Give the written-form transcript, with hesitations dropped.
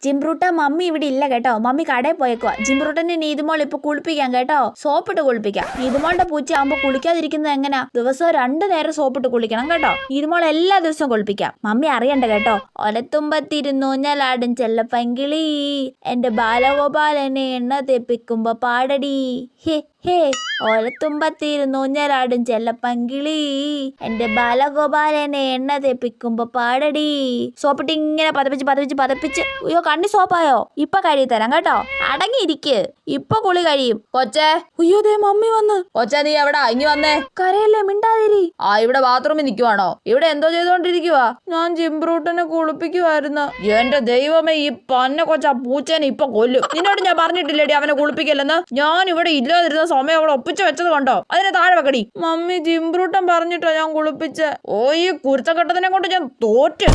ജിംബ്രൂട്ട mummy ഇവിടെ ഇല്ല കേട്ടോ. മമ്മി കടയിൽ പോയേക്കുവാ. ജിംബ്രൂട്ടനെ നീതുമോൾ ഇപ്പൊ കുളിപ്പിക്കാം കേട്ടോ. സോപ്പിട്ട് കുളിപ്പിക്കാം. നീതുമോളുടെ പൂച്ച ആകുമ്പോ കുളിക്കാതിരിക്കുന്നത് എങ്ങനെയാ? ദിവസവും 2 നേരം സോപ്പിട്ട് കുളിക്കണം കേട്ടോ. നീതുമോൾ എല്ലാ ദിവസവും കുളിപ്പിക്കാം. മമ്മി അറിയണ്ട കേട്ടോ. ഒലത്തുമ്പത്തിരുന്നൂഞ്ഞലാടും ചെല്ലപ്പങ്കിളി എന്റെ ബാലഗോപാലനെ എണ്ണ തേപ്പിക്കുമ്പോ പാടടി ഹേ ഹേ. ഓലത്തുമ്പത്തിരുന്നൂഞ്ഞലാടും ചെല്ലപ്പങ്കിളി എന്റെ ബാലഗോപാലനെ എണ്ണ തേപ്പിക്കുമ്പോ പാടടി. സോപ്പിട്ട് ഇങ്ങനെ പതപ്പിച്ച് അയ്യോ കണ്ണി സോപ്പായോ? ഇപ്പൊ കഴി തരാം കേട്ടോ. അടങ്ങിയിരിക്ക്. ഇപ്പൊ കുളി കഴിയും. കൊച്ചേ, അയ്യോ ദേ മമ്മി വന്ന്. കൊച്ചേ നീ എവിടാ? ഇനി വന്നേ. കരയല്ലേ, മിണ്ടാതിരി. ഇവിടെ ബാത്റൂമിൽ നിൽക്കുവാണോ? ഇവിടെ എന്തോ ചെയ്തോണ്ടിരിക്കുവാ? ഞാൻ ജിംബ്രൂട്ടനെ കുളിപ്പിക്കുവായിരുന്നു. എന്റെ ദൈവമേ, ഈ പന്ന കൊച്ച പൂച്ചേനെ ഇപ്പൊ കൊല്ലും. നിന്നോട് ഞാൻ പറഞ്ഞിട്ടില്ലേടി അവനെ കുളിപ്പിക്കല്ലെന്ന്? ഞാൻ ഇവിടെ ഇല്ലാതിരുന്ന സമയം അവളെ ഒപ്പിച്ച് വെച്ചത് കൊണ്ടോ? അതിനെ താഴെ വെക്കടി. മമ്മി ജിംബ്രൂട്ടൻ പറഞ്ഞിട്ടോ ഞാൻ കുളിപ്പിച്ച. ഓ ഈ കുരുത്തക്കെട്ടതിനെ കൊണ്ട് ഞാൻ തോറ്റ്.